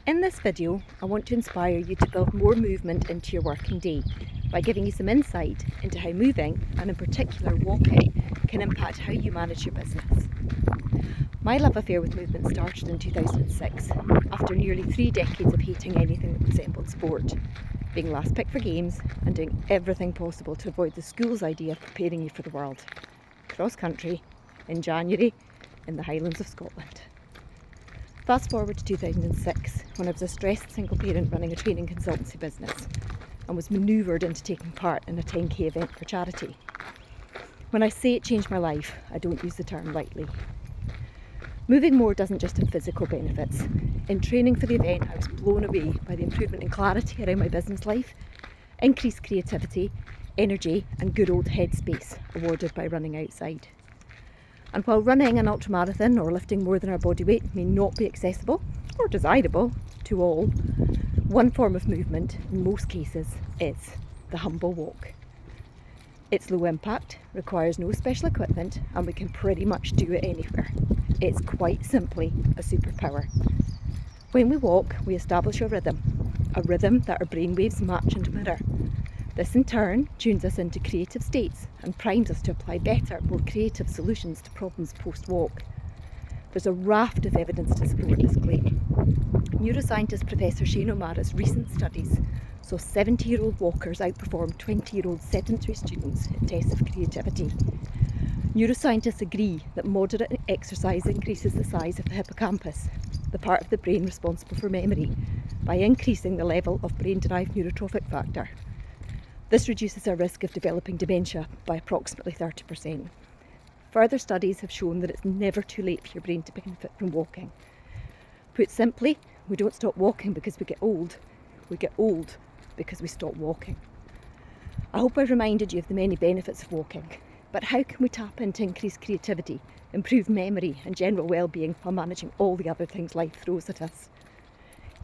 In this video, I want to inspire you to build more movement into your working day by giving you some insight into how moving, and in particular walking, can impact how you manage your business. My love affair with movement started in 2006, after nearly 3 decades of hating anything that resembled sport, being last picked for games and doing everything possible to avoid the school's idea of preparing you for the world. Cross country, in January, in the Highlands of Scotland. Fast forward to 2006, when I was a stressed single parent running a training consultancy business and was manoeuvred into taking part in a 10k event for charity. When I say it changed my life, I don't use the term lightly. Moving more doesn't just have physical benefits. In training for the event, I was blown away by the improvement in clarity around my business life, increased creativity, energy and good old headspace awarded by running outside. And while running an ultramarathon or lifting more than our body weight may not be accessible or desirable to all, one form of movement in most cases is the humble walk. It's low impact, requires no special equipment, and we can pretty much do it anywhere. It's quite simply a superpower. When we walk, we establish a rhythm that our brainwaves match and mirror. This in turn tunes us into creative states and primes us to apply better, more creative solutions to problems post-walk. There's a raft of evidence to support this claim. Neuroscientist Professor Shane O'Mara's recent studies saw 70-year-old walkers outperform 20-year-old sedentary students in tests of creativity. Neuroscientists agree that moderate exercise increases the size of the hippocampus, the part of the brain responsible for memory, by increasing the level of brain-derived neurotrophic factor. This reduces our risk of developing dementia by approximately 30%. Further studies have shown that it's never too late for your brain to benefit from walking. Put simply, we don't stop walking because we get old because we stop walking. I hope I've reminded you of the many benefits of walking, but how can we tap into increased creativity, improve memory and general well-being while managing all the other things life throws at us?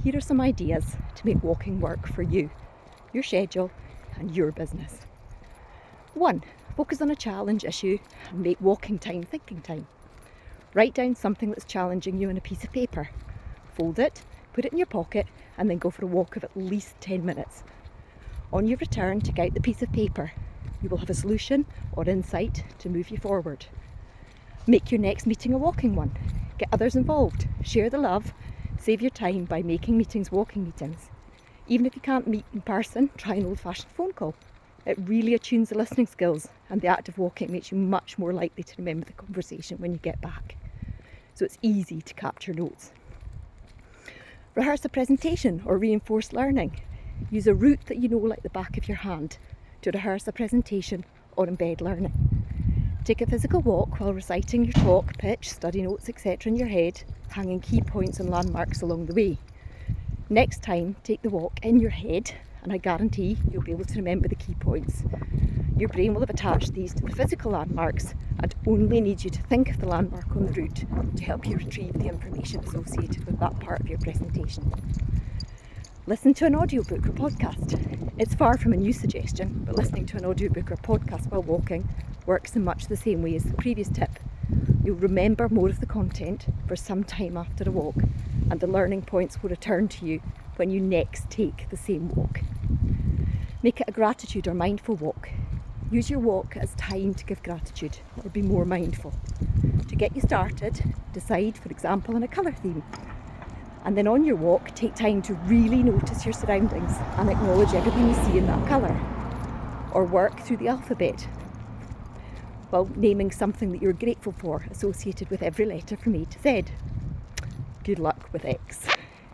Here are some ideas to make walking work for you, your schedule and your business. 1. Focus on a challenge issue and make walking time thinking time. Write down something that's challenging you on a piece of paper. Fold it, put it in your pocket and then go for a walk of at least 10 minutes. On your return, take out the piece of paper. You will have a solution or insight to move you forward. Make your next meeting a walking one. Get others involved. Share the love. Save your time by making meetings walking meetings. Even if you can't meet in person, try an old-fashioned phone call. It really attunes the listening skills, and the act of walking makes you much more likely to remember the conversation when you get back. So it's easy to capture notes. Rehearse a presentation or reinforce learning. Use a route that you know like the back of your hand to rehearse a presentation or embed learning. Take a physical walk while reciting your talk, pitch, study notes, etc. in your head, hanging key points and landmarks along the way. Next time, take the walk in your head, and I guarantee you'll be able to remember the key points. Your brain will have attached these to the physical landmarks and only need you to think of the landmark on the route to help you retrieve the information associated with that part of your presentation. Listen to an audiobook or podcast. It's far from a new suggestion, but listening to an audiobook or podcast while walking works in much the same way as the previous tip. You'll remember more of the content for some time after a walk, and the learning points will return to you when you next take the same walk. Make it a gratitude or mindful walk. Use your walk as time to give gratitude or be more mindful. To get you started, decide, for example, on a colour theme. And then on your walk, take time to really notice your surroundings and acknowledge everything you see in that colour. Or work through the alphabet while naming something that you're grateful for associated with every letter from A to Z. Good luck with X.